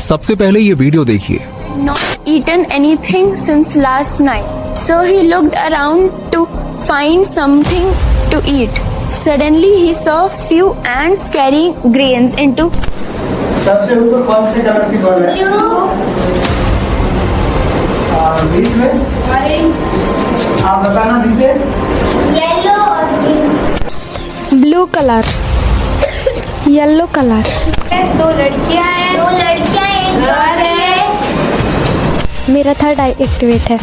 सबसे पहले ये वीडियो देखिए। Not eaten anything since last night. So he looked around to find something to eat. Suddenly he saw few ants carrying grains into. सबसे ऊपर कौन से कलर की बॉल है? बीच में? ऑरेंज। आप बताना नीचे? येलो और green. Blue colour, yellow colour. दो लड़कियां हैं, एक घर है। मेरा थर्ड आई एक्टिवेट है।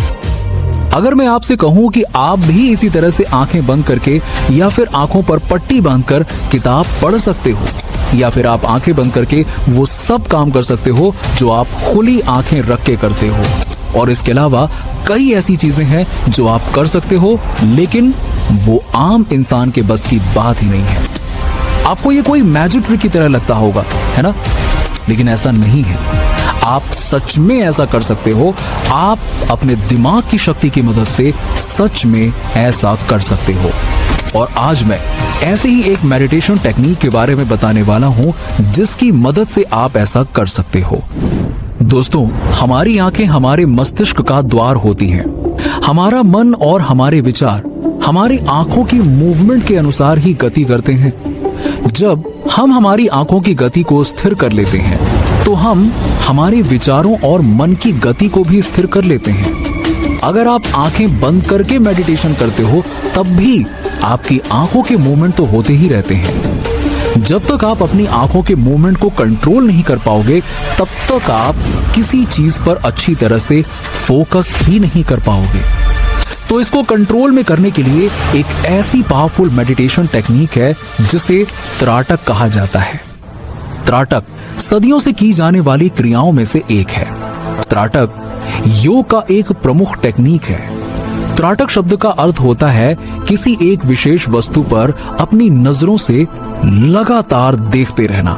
अगर मैं आपसे कहूं कि आप भी इसी तरह से आंखें बंद करके या फिर आंखों पर पट्टी बांधकर किताब पढ़ सकते हो, या फिर आप आंखें बंद करके वो सब काम कर सकते हो जो आप खुली आंखें रख के करते हो, और इसके अलावा कई ऐसी चीजें हैं जो आप कर सकते हो लेकिन वो आम इंसान के बस की बात ही नहीं है। आपको ये कोई मैजिक ट्रिक की तरह लगता होगा, है ना? लेकिन ऐसा नहीं है। आप सच में ऐसा कर सकते हो। आप अपने दिमाग की शक्ति की मदद से सच में ऐसा कर सकते हो। और आज मैं ऐसे ही एक मेडिटेशन टेक्निक के बारे में बताने वाला हूं जिसकी मदद से आप ऐसा कर सकते हो। दोस्तों, हमारी आंखें हमारे मस्तिष्क का द्वार होती हैं। हमारा मन और हमारे विचार हमारी आंखों की मूवमेंट के अनुसार ही गति करते हैं। जब हम हमारी आंखों की गति को स्थिर कर लेते हैं तो हम हमारे विचारों और मन की गति को भी स्थिर कर लेते हैं। अगर आप आंखें बंद करके मेडिटेशन करते हो तब भी आपकी आंखों के मूवमेंट तो होते ही रहते हैं। जब तक आप अपनी आंखों के मूवमेंट को कंट्रोल नहीं कर पाओगे तब तक आप किसी चीज पर अच्छी तरह से फोकस ही नहीं कर पाओगे। तो इसको कंट्रोल में करने के लिए एक ऐसी पावरफुल मेडिटेशन टेक्निक है जिसे त्राटक कहा जाता है। त्राटक सदियों से की जाने वाली क्रियाओं में से एक है। त्राटक योग का एक प्रमुख टेक्निक है। त्राटक शब्द का अर्थ होता है किसी एक विशेष वस्तु पर अपनी नजरों से लगातार देखते रहना।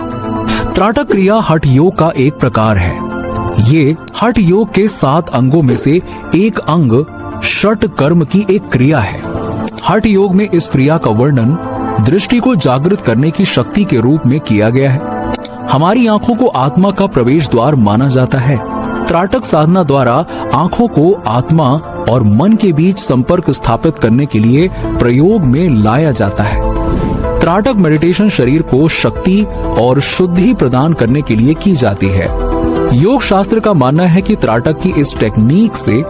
त्राटक क्रिया हठ योग का एक प्रकार है। ये हठ योग के 7 अंगों में से एक अंग षट कर्म की एक क्रिया है। हठ योग में इस क्रिया का वर्णन दृष्टि को जागृत करने की शक्ति के रूप में किया गया है। हमारी आंखों को आत्मा का प्रवेश द्वार माना जाता है। त्राटक साधना द्वारा आंखों को आत्मा और मन के बीच संपर्क स्थापित करने के लिए प्रयोग में लाया जाता है। त्राटक मेडिटेशन शरीर को शक्ति और शुद्धि प्रदान करने के लिए की जाती है। योग शास्त्र का मानना है कि त्राटक की इस टेक्निक से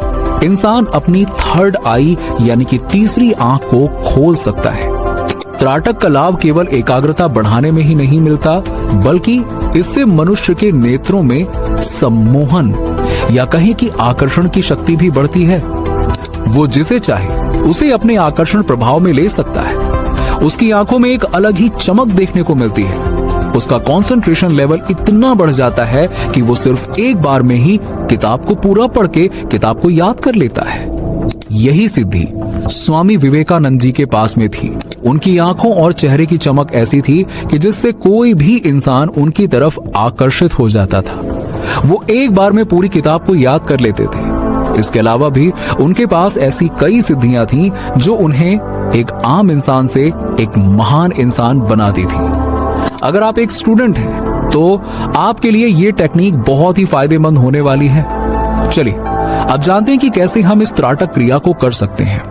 इंसान अपनी थर्ड आई यानी कि तीसरी आंख को खोल सकता है। त्राटक का लाभ केवल एकाग्रता बढ़ाने में ही नहीं मिलता, बल्कि इससे मनुष्य के नेत्रों में सम्मोहन या कहें कि आकर्षण की शक्ति भी बढ़ती है। वो जिसे चाहे उसे अपने आकर्षण प्रभाव में ले सकता है। उसकी आंखों में एक अलग ही चमक देखने को मिलती है। उसका कंसंट्रेशन लेवल इतना बढ़ जाता है कि वो सिर्फ एक बार में ही किताब को पूरा पढ़ के किताब को याद कर लेता है। यही सिद्धि स्वामी विवेकानंद जी के पास में थी। उनकी आंखों और चेहरे की चमक ऐसी थी कि जिससे कोई भी इंसान उनकी तरफ आकर्षित हो जाता था। वो एक बार में पूरी किताब को याद कर लेते थे। इसके अलावा भी उनके पास ऐसी कई सिद्धियां थीं जो उन्हें एक आम इंसान से एक महान इंसान बनाती थी। अगर आप एक स्टूडेंट हैं तो आपके लिए ये टेक्निक बहुत ही फायदेमंद होने वाली है। चलिए अब जानते हैं कि कैसे हम इस त्राटक क्रिया को कर सकते हैं।